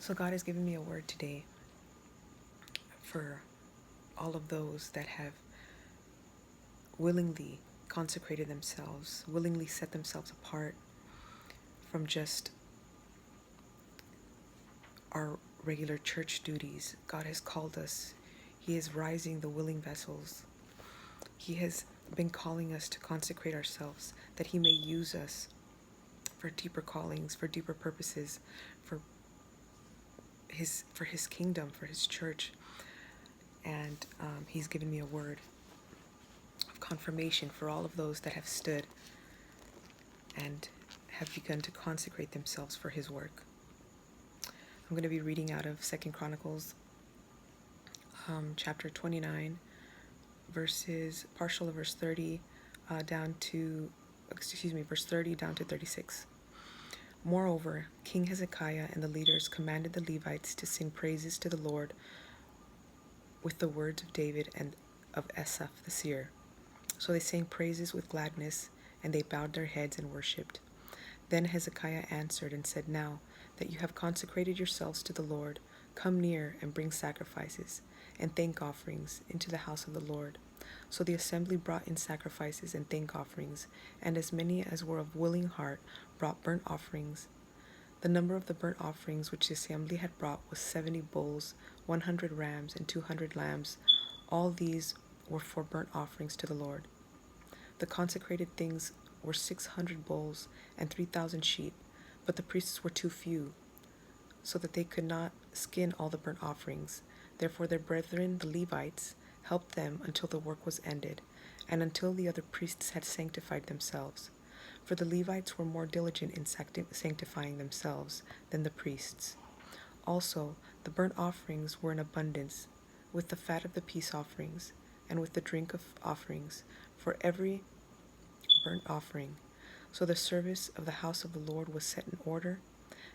So God has given me a word today for all of those that have willingly consecrated themselves, willingly set themselves apart from just our regular church duties. God has called us. He is rising the willing vessels. He has been calling us to consecrate ourselves, that He may use us for deeper callings, for deeper purposes, for His kingdom, for His church. And He's given me a word of confirmation for all of those that have stood and have begun to consecrate themselves for His work. I'm going to be reading out of 2 Chronicles chapter 29, partial of verse 30 verse 30 down to 36. Moreover, King Hezekiah and the leaders commanded the Levites to sing praises to the Lord with the words of David and of Asaph the seer. So they sang praises with gladness, and they bowed their heads and worshipped. Then Hezekiah answered and said, Now that you have consecrated yourselves to the Lord, come near and bring sacrifices and thank offerings into the house of the Lord. So the assembly brought in sacrifices and thank offerings, and as many as were of willing heart brought burnt offerings. The number of the burnt offerings which the assembly had brought was 70 bulls, 100 rams, and 200 lambs. All these were for burnt offerings to the Lord. The consecrated things were 600 bulls and 3,000 sheep, but the priests were too few, so that they could not skin all the burnt offerings. Therefore their brethren, the Levites, helped them until the work was ended, and until the other priests had sanctified themselves. For the Levites were more diligent in sanctifying themselves than the priests. Also, the burnt offerings were in abundance, with the fat of the peace offerings, and with the drink of offerings, for every burnt offering. So the service of the house of the Lord was set in order.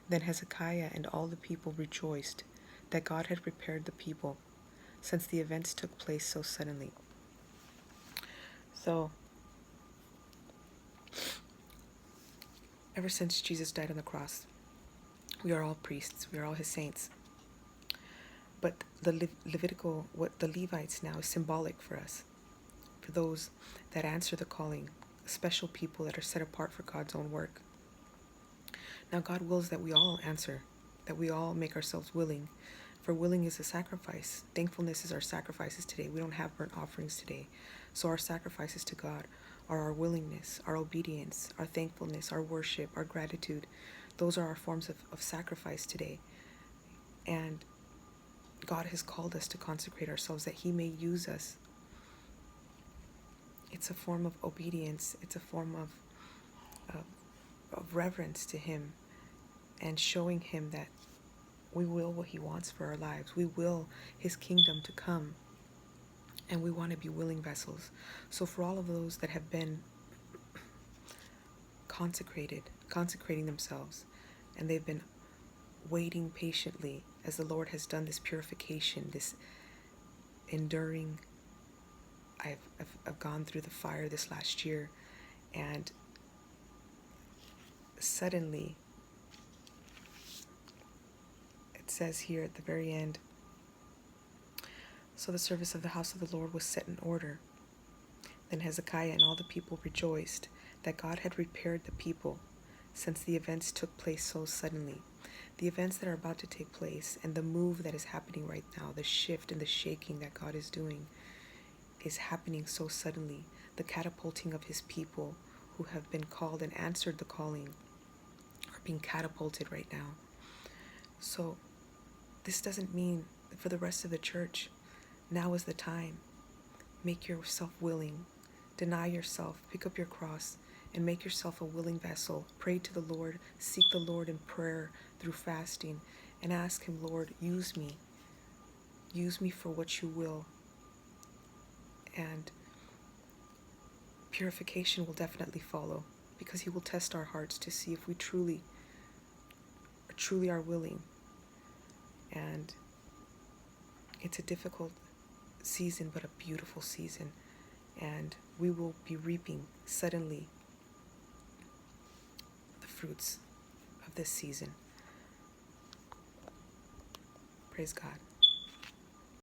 Then Hezekiah and all the people rejoiced that God had prepared the people, since the events took place so suddenly. So, ever since Jesus died on the cross, we are all priests, we are all His saints. But the what the Levites now is symbolic for us, for those that answer the calling, special people that are set apart for God's own work. Now God wills that we all answer, that we all make ourselves willing, for willing is a sacrifice. Thankfulness is our sacrifices today. We don't have burnt offerings today. So our sacrifices to God are our willingness, our obedience, our thankfulness, our worship, our gratitude. Those are our forms of sacrifice today. And God has called us to consecrate ourselves that He may use us. It's a form of obedience. It's a form of reverence to Him, and showing Him that we will what He wants for our lives. We will His kingdom to come, and we want to be willing vessels. So for all of those that have been consecrating themselves, and they've been waiting patiently as the Lord has done this purification, this enduring. I've gone through the fire this last year, and suddenly it says here at the very end, so the service of the house of the Lord was set in order. Then Hezekiah and all the people rejoiced that God had prepared the people, since the events took place so suddenly. The events that are about to take place and the move that is happening right now, the shift and the shaking that God is doing, is happening so suddenly. The catapulting of His people who have been called and answered the calling are being catapulted right now. So this doesn't mean for the rest of the church, now is the time. Make yourself willing. Deny yourself. Pick up your cross and make yourself a willing vessel. Pray to the Lord. Seek the Lord in prayer through fasting, and ask Him, Lord, use me. Use me for what You will. And purification will definitely follow, because He will test our hearts to see if we truly are willing. And it's a difficult season, but a beautiful season. And we will be reaping suddenly the fruits of this season. Praise God.